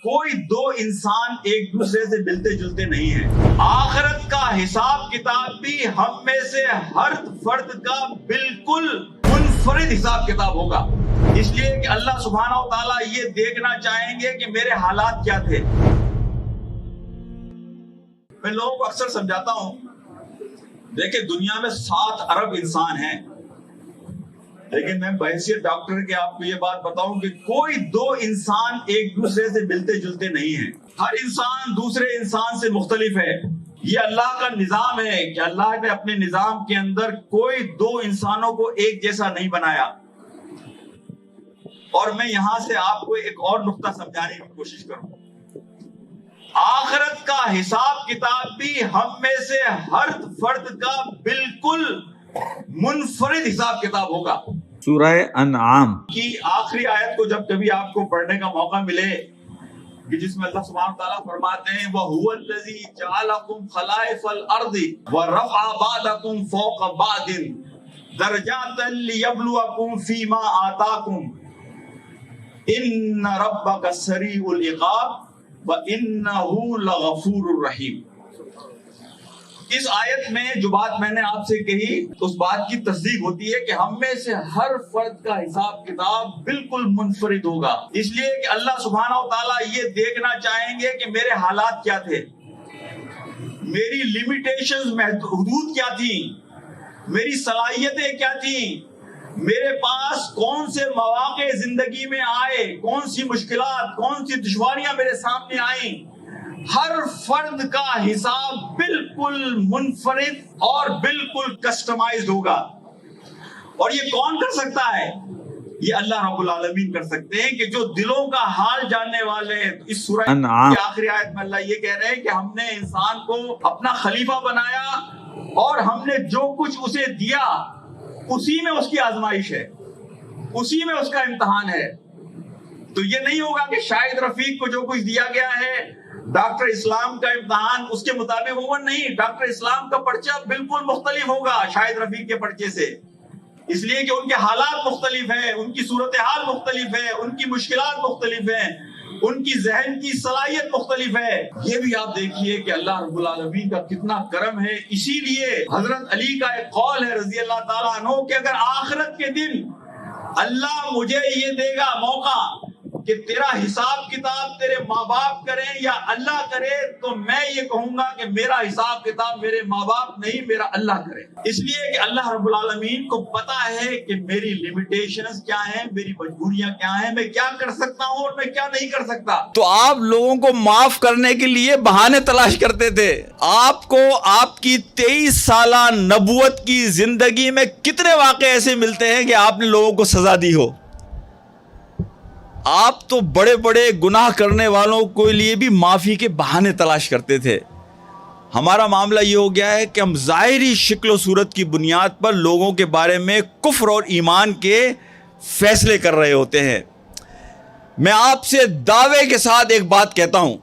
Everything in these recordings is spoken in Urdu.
کوئی دو انسان ایک دوسرے سے ملتے جلتے نہیں ہیں۔ آخرت کا حساب کتاب بھی ہم میں سے ہر فرد کا بالکل منفرد حساب کتاب ہوگا، اس لیے کہ اللہ سبحانہ و تعالیٰ یہ دیکھنا چاہیں گے کہ میرے حالات کیا تھے۔ میں لوگوں کو اکثر سمجھاتا ہوں، دیکھیں دنیا میں 7 ارب انسان ہیں، لیکن میں بحیثیت ڈاکٹر کے آپ کو یہ بات بتاؤں کہ کوئی دو انسان ایک دوسرے سے ملتے جلتے نہیں ہیں۔ ہر انسان دوسرے انسان سے مختلف ہے۔ یہ اللہ کا نظام ہے کہ اللہ نے اپنے نظام کے اندر کوئی دو انسانوں کو ایک جیسا نہیں بنایا۔ اور میں یہاں سے آپ کو ایک اور نقطہ سمجھانے کی کوشش کروں۔ آخرت کا حساب کتاب بھی ہم میں سے ہر فرد کا بالکل منفرد حساب کتاب ہوگا۔ سورہ انعام کی آخری آیت کو جب کبھی آپ کو پڑھنے کا موقع ملے کہ جس میں اللہ سبحانہ تعالیٰ فرماتے ہیں وَهُوَ الَّذِي جَعَلَكُمْ خَلَائِفَ الْأَرْضِ وَرَفَعَ بَعْضَكُمْ فَوْقَ بَعْضٍ دَرَجَاتًا لِيَبْلُوَكُمْ فِي مَا آتَاكُمْ إِنَّ رَبَّكَ سَرِيعُ الْعِقَابِ وَإِنَّهُ لَغَفُورٌ رَحِيمٌ۔ اس آیت میں جو بات میں نے آپ سے کہی اس بات کی تصدیق ہوتی ہے کہ ہم میں سے ہر فرد کا حساب کتاب بالکل منفرد ہوگا، اس لیے کہ اللہ سبحانہ و تعالیٰ یہ دیکھنا چاہیں گے کہ میرے حالات کیا تھے، میری لیمیٹیشنز حدود کیا تھیں، میری صلاحیتیں کیا تھیں، میرے پاس کون سے مواقع زندگی میں آئے، کون سی مشکلات، کون سی دشواریاں میرے سامنے آئیں۔ ہر فرد کا حساب بالکل منفرد اور بالکل کسٹمائزڈ ہوگا۔ اور یہ کون کر سکتا ہے؟ یہ اللہ رب العالمین کر سکتے ہیں کہ جو دلوں کا حال جاننے والے ہیں۔ اس سورہ انعام کی آخری آیت میں اللہ یہ کہہ رہے ہیں کہ ہم نے انسان کو اپنا خلیفہ بنایا اور ہم نے جو کچھ اسے دیا اسی میں اس کی آزمائش ہے، اسی میں اس کا امتحان ہے۔ تو یہ نہیں ہوگا کہ شاہد رفیق کو جو کچھ دیا گیا ہے ڈاکٹر اسلام کا امتحان اس کے مطابق ہوگا، نہیں، ڈاکٹر اسلام کا پرچہ بالکل مختلف ہوگا شاہد رفیق کے پرچے سے، اس لیے کہ ان کے حالات مختلف ہیں، ان کی صورتحال مختلف ہے، ان کی مشکلات مختلف ہیں، ان کی ذہن کی صلاحیت مختلف ہے۔ یہ بھی آپ دیکھیے کہ اللہ رب العالمین کا کتنا کرم ہے۔ اسی لیے حضرت علی کا ایک قول ہے رضی اللہ تعالیٰ عنہ کہ اگر آخرت کے دن اللہ مجھے یہ دے گا موقع کہ تیرا حساب کتاب تیرے ماں باپ کریں یا اللہ کرے، تو میں یہ کہوں گا کہ میرا حساب کتاب میرے ماں باپ نہیں، میرا اللہ کرے، اس لیے کہ اللہ رب العالمین کو پتا ہے کہ میری لیمیٹیشنز کیا ہیں، میری مجبوریاں کیا ہیں، میں کیا کر سکتا ہوں اور میں کیا نہیں کر سکتا۔ تو آپ لوگوں کو معاف کرنے کے لیے بہانے تلاش کرتے تھے۔ آپ کو آپ کی 23 سالہ نبوت کی زندگی میں کتنے واقعے ایسے ملتے ہیں کہ آپ نے لوگوں کو سزا دی ہو؟ آپ تو بڑے بڑے گناہ کرنے والوں کے لیے بھی معافی کے بہانے تلاش کرتے تھے۔ ہمارا معاملہ یہ ہو گیا ہے کہ ہم ظاہری شکل و صورت کی بنیاد پر لوگوں کے بارے میں کفر اور ایمان کے فیصلے کر رہے ہوتے ہیں۔ میں آپ سے دعوے کے ساتھ ایک بات کہتا ہوں،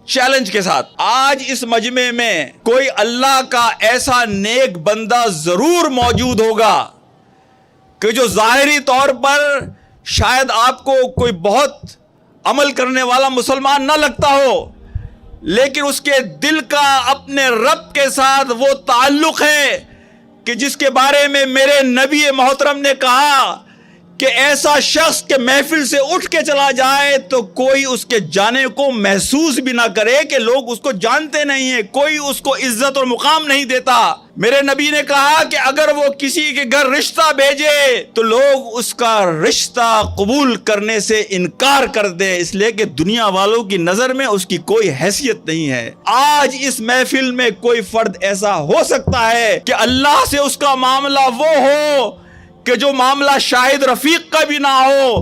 چیلنج کے ساتھ، آج اس مجمع میں کوئی اللہ کا ایسا نیک بندہ ضرور موجود ہوگا کہ جو ظاہری طور پر شاید آپ کو کوئی بہت عمل کرنے والا مسلمان نہ لگتا ہو، لیکن اس کے دل کا اپنے رب کے ساتھ وہ تعلق ہے کہ جس کے بارے میں میرے نبی محترم نے کہا کہ ایسا شخص کے محفل سے اٹھ کے چلا جائے تو کوئی اس کے جانے کو محسوس بھی نہ کرے کہ لوگ اس کو جانتے نہیں ہیں، کوئی اس کو عزت اور مقام نہیں دیتا۔ میرے نبی نے کہا کہ اگر وہ کسی کے گھر رشتہ بھیجے تو لوگ اس کا رشتہ قبول کرنے سے انکار کر دیں، اس لیے کہ دنیا والوں کی نظر میں اس کی کوئی حیثیت نہیں ہے۔ آج اس محفل میں کوئی فرد ایسا ہو سکتا ہے کہ اللہ سے اس کا معاملہ وہ ہو کہ جو معاملہ شاہد رفیق کا بھی نہ ہو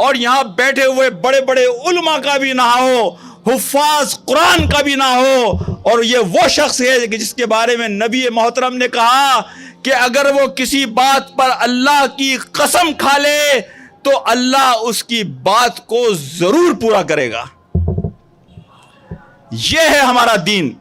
اور یہاں بیٹھے ہوئے بڑے بڑے علماء کا بھی نہ ہو، حفاظ قرآن کا بھی نہ ہو، اور یہ وہ شخص ہے کہ جس کے بارے میں نبی محترم نے کہا کہ اگر وہ کسی بات پر اللہ کی قسم کھا لے تو اللہ اس کی بات کو ضرور پورا کرے گا۔ یہ ہے ہمارا دین۔